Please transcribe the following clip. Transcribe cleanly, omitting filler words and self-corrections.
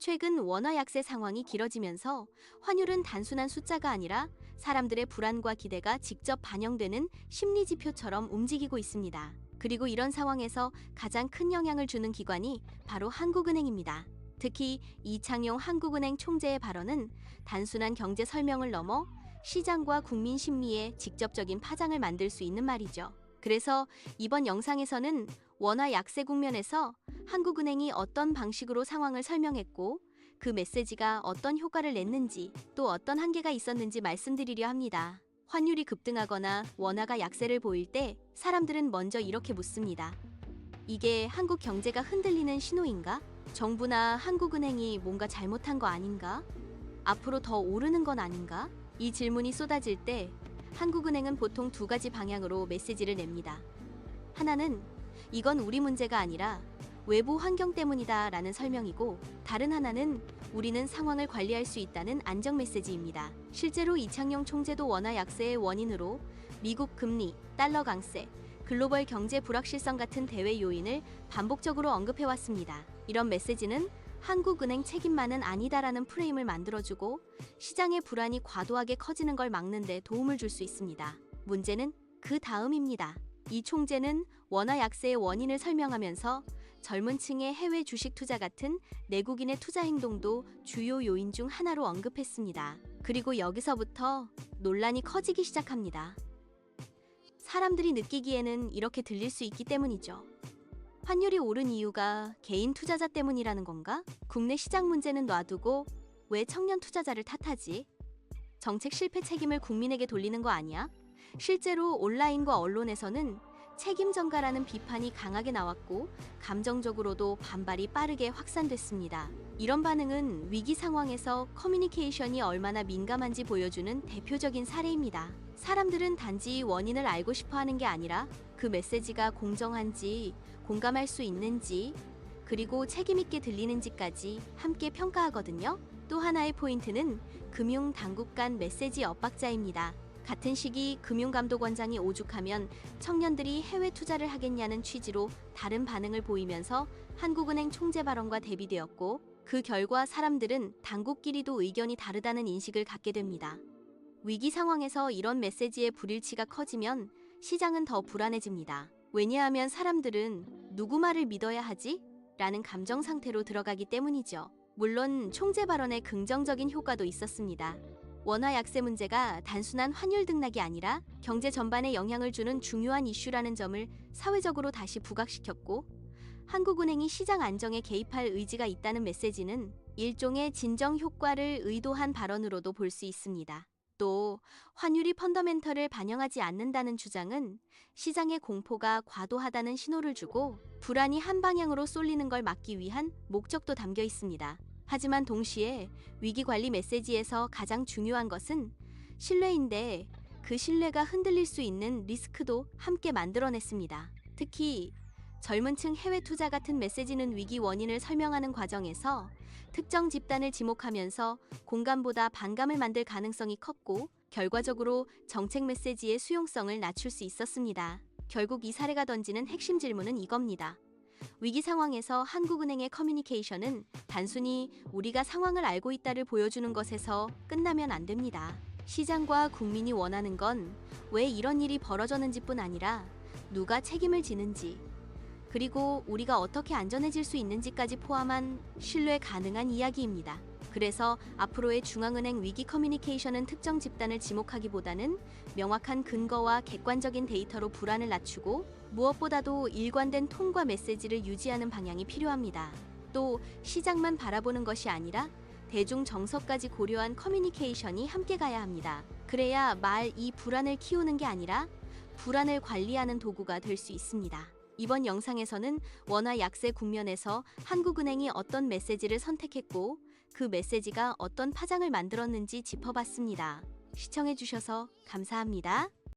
최근 원화 약세 상황이 길어지면서 환율은 단순한 숫자가 아니라 사람들의 불안과 기대가 직접 반영되는 심리 지표처럼 움직이고 있습니다. 그리고 이런 상황에서 가장 큰 영향을 주는 기관이 바로 한국은행입니다. 특히 이창용 한국은행 총재의 발언은 단순한 경제 설명을 넘어 시장과 국민 심리에 직접적인 파장을 만들 수 있는 말이죠. 그래서 이번 영상에서는 원화 약세 국면에서 한국은행이 어떤 방식으로 상황을 설명했고 그 메시지가 어떤 효과를 냈는지 또 어떤 한계가 있었는지 말씀드리려 합니다. 환율이 급등하거나 원화가 약세를 보일 때 사람들은 먼저 이렇게 묻습니다. 이게 한국 경제가 흔들리는 신호인가? 정부나 한국은행이 뭔가 잘못한 거 아닌가? 앞으로 더 오르는 건 아닌가? 이 질문이 쏟아질 때 한국은행은 보통 두 가지 방향으로 메시지를 냅니다. 하나는 이건 우리 문제가 아니라 외부 환경 때문이다 라는 설명이고, 다른 하나는 우리는 상황을 관리할 수 있다는 안정 메시지입니다. 실제로 이창용 총재도 원화 약세의 원인으로 미국 금리, 달러 강세, 글로벌 경제 불확실성 같은 대외 요인을 반복적으로 언급해왔습니다. 이런 메시지는 한국은행 책임만은 아니다라는 프레임을 만들어주고 시장의 불안이 과도하게 커지는 걸 막는 데 도움을 줄 수 있습니다. 문제는 그 다음입니다. 이 총재는 원화 약세의 원인을 설명하면서 젊은 층의 해외 주식 투자 같은 내국인의 투자 행동도 주요 요인 중 하나로 언급했습니다. 그리고 여기서부터 논란이 커지기 시작합니다. 사람들이 느끼기에는 이렇게 들릴 수 있기 때문이죠. 환율이 오른 이유가 개인 투자자 때문이라는 건가? 국내 시장 문제는 놔두고 왜 청년 투자자를 탓하지? 정책 실패 책임을 국민에게 돌리는 거 아니야? 실제로 온라인과 언론에서는 책임 전가라는 비판이 강하게 나왔고 감정적으로도 반발이 빠르게 확산됐습니다. 이런 반응은 위기 상황에서 커뮤니케이션이 얼마나 민감한지 보여주는 대표적인 사례입니다. 사람들은 단지 원인을 알고 싶어 하는 게 아니라 그 메시지가 공정한지, 공감할 수 있는지, 그리고 책임있게 들리는지까지 함께 평가하거든요. 또 하나의 포인트는 금융당국 간 메시지 엇박자입니다. 같은 시기 금융감독원장이 오죽하면 청년들이 해외 투자를 하겠냐는 취지로 다른 반응을 보이면서 한국은행 총재 발언과 대비되었고, 그 결과 사람들은 당국끼리도 의견이 다르다는 인식을 갖게 됩니다. 위기 상황에서 이런 메시지의 불일치가 커지면 시장은 더 불안해집니다. 왜냐하면 사람들은 누구 말을 믿어야 하지? 라는 감정 상태로 들어가기 때문이죠. 물론 총재 발언에 긍정적인 효과도 있었습니다. 원화 약세 문제가 단순한 환율 등락이 아니라 경제 전반에 영향을 주는 중요한 이슈라는 점을 사회적으로 다시 부각시켰고, 한국은행이 시장 안정에 개입할 의지가 있다는 메시지는 일종의 진정 효과를 의도한 발언으로도 볼 수 있습니다. 또 환율이 펀더멘털을 반영하지 않는다는 주장은 시장의 공포가 과도하다는 신호를 주고 불안이 한 방향으로 쏠리는 걸 막기 위한 목적도 담겨 있습니다. 하지만 동시에 위기관리 메시지에서 가장 중요한 것은 신뢰인데, 그 신뢰가 흔들릴 수 있는 리스크도 함께 만들어냈습니다. 특히 젊은 층 해외 투자 같은 메시지는 위기 원인을 설명하는 과정에서 특정 집단을 지목하면서 공감보다 반감을 만들 가능성이 컸고, 결과적으로 정책 메시지의 수용성을 낮출 수 있었습니다. 결국 이 사례가 던지는 핵심 질문은 이겁니다. 위기 상황에서 한국은행의 커뮤니케이션은 단순히 우리가 상황을 알고 있다를 보여주는 것에서 끝나면 안 됩니다. 시장과 국민이 원하는 건 왜 이런 일이 벌어졌는지뿐 아니라 누가 책임을 지는지, 그리고 우리가 어떻게 안전해질 수 있는지까지 포함한 신뢰 가능한 이야기입니다. 그래서 앞으로의 중앙은행 위기 커뮤니케이션은 특정 집단을 지목하기보다는 명확한 근거와 객관적인 데이터로 불안을 낮추고, 무엇보다도 일관된 톤과 메시지를 유지하는 방향이 필요합니다. 또 시장만 바라보는 것이 아니라 대중 정서까지 고려한 커뮤니케이션이 함께 가야 합니다. 그래야 이 불안을 키우는 게 아니라 불안을 관리하는 도구가 될 수 있습니다. 이번 영상에서는 원화 약세 국면에서 한국은행이 어떤 메시지를 선택했고 그 메시지가 어떤 파장을 만들었는지 짚어봤습니다. 시청해주셔서 감사합니다.